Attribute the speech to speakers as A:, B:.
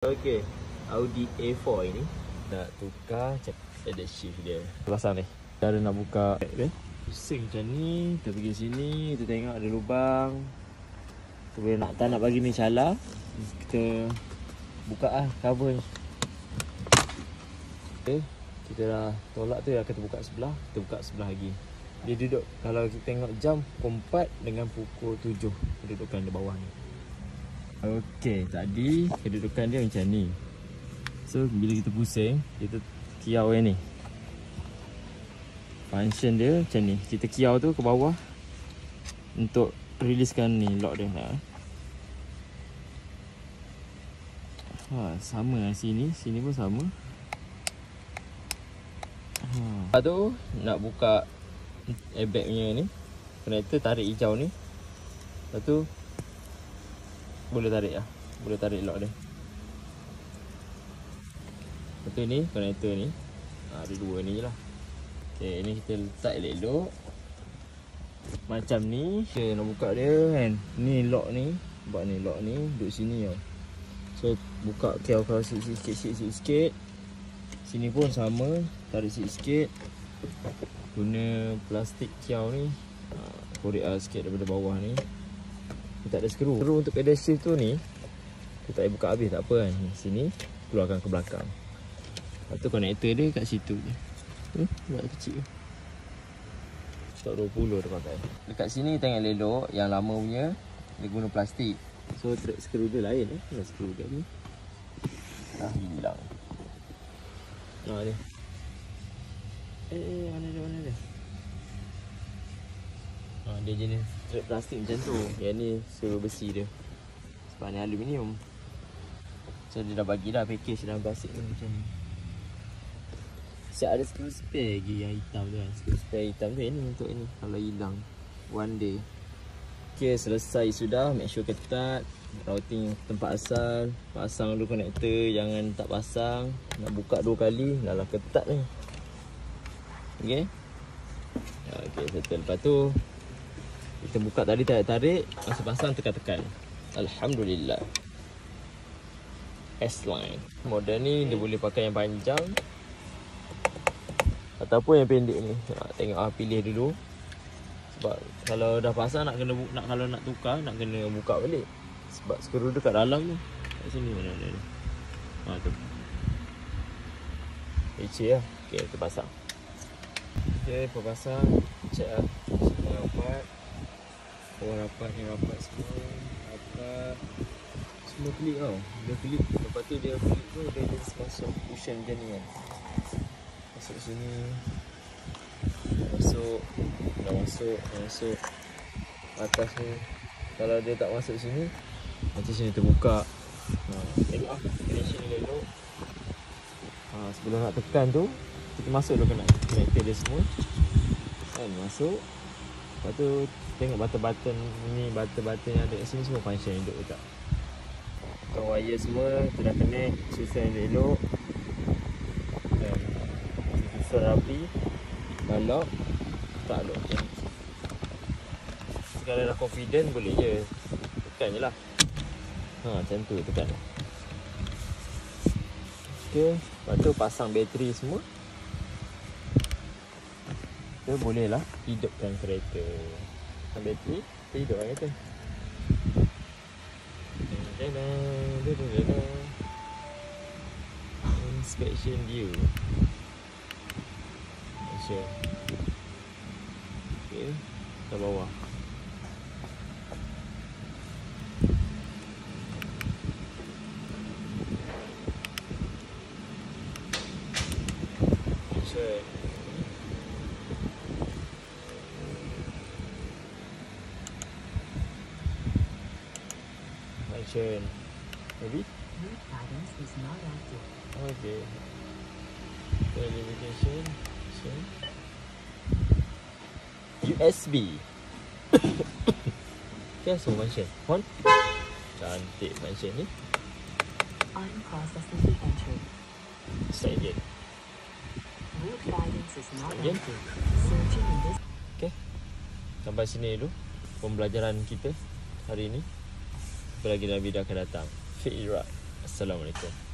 A: Okey, Audi A4 ini nak tukar ada shift dia. Pasang ni. Cara nak buka kan? Pusing macam ni, kita pergi sini, kita tengok ada lubang. Kita boleh tak nak bagi ni cala, kita buka cover ni. Okay, kita dah tolak tu, kita buka sebelah, kita buka sebelah lagi. Dia duduk, kalau kita tengok jam pukul 4 dengan pukul 7 kedudukan di bawah ni. Okey, tadi kedudukan dia macam ni. So bila kita pusing, kita kiau yang ni. Function dia macam ni. Kita kiau tu ke bawah untuk releasekan ni lock dia. Sama lah sini, sini pun sama. Lepas tu nak buka airbag punya ni, connector tarik hijau ni. Lepas tu boleh tarik lah, boleh tarik lock dia. Lepas tu ni connector ni, ada dua ni je lah. Okay, ni kita letak elok-elok macam ni. Okay, nak buka dia kan, ni lock ni, buat ni lock ni duduk sini tau. So buka kiau-kiau sikit-sikit. Sini pun sama, tarik sikit-sikit. Guna plastik kiau ni, korek sikit daripada bawah ni. Dia tak ada skru. Skru untuk pedal shift tu ni, kita tak payah buka habis, tak apa kan. Sini, keluarkan ke belakang. Lepas tu konektor dia kat situ je. Buat kecil. Stok 20 dia pakai. Dekat sini tengok elok, yang lama punya, dia guna plastik. So skru dia lain Ada skru kat ni. Dah hilang. Ni. Mana dia? Dia jenis strap plastik macam tu. Yang ni skru besi dia. Sebab ni aluminium. So dia dah bagi dah package dalam plastik ni macam ni. Siap ada skru spare lagi yang hitam tu kan. Skru spare hitam tu ni untuk ni. Kalau hilang one day. Okay, selesai sudah. Make sure ketat. Routing tempat asal. Pasang dulu konektor. Jangan tak pasang. Nak buka 2 kali. Dah lah ketat ni. Okay. Okay, settle. Lepas tu kita buka tadi, tarik-tarik, masa pasang tekan-tekan. Alhamdulillah. S-line. Model ni dia boleh pakai yang panjang ataupun yang pendek ni. Tengok pilih dulu. Sebab kalau dah pasang kalau nak tukar nak kena buka balik. Sebab skru tu kat dalam tu. Kat sini mana dia. Tu. Leceh lah. Okey, kita pasang. Okey, pasang. Check lah. Semua rapat. Bawah rapat, ni rapat semua. Rapat. Semua klik tau. Dia klik. Lepas tu dia klik tu dia just masuk cushion macam ni kan. Masuk sini. Masuk. Dah masuk. Atas ni. Kalau dia tak masuk sini, nanti sini terbuka. Tengok lah. Connection dia elok. Sebelum nak tekan tu, kita masuk dulu kena connector dia semua. Masuk. Lepas tu tengok button-button ni, button-button yang ada kat sini semua function hidup ke tak. Wire semua kita dah connect, susah yang elok. Susah rapi. Kalau tak lock macam ni. Kalau dah confident boleh je. Tekan je lah. Macam tu tekan. Okay. Lepas tu pasang bateri semua. Kita boleh lah hidupkan kereta. Bateri, kita hidupkan kereta. Inspection view. Okay, ke bawah. Function. Maybe?
B: Route guidance is not active.
A: Okay. Television. USB. Okay, so function. On. Cantik function ni.
B: Unprocessing the entry.
A: Start again.
B: Route guidance is not
A: Again.
B: active. Searching in this.
A: Okay. Sampai sini dulu pembelajaran kita hari ini. Jumpa lagi dalam video akan datang. Fit it right. Assalamualaikum.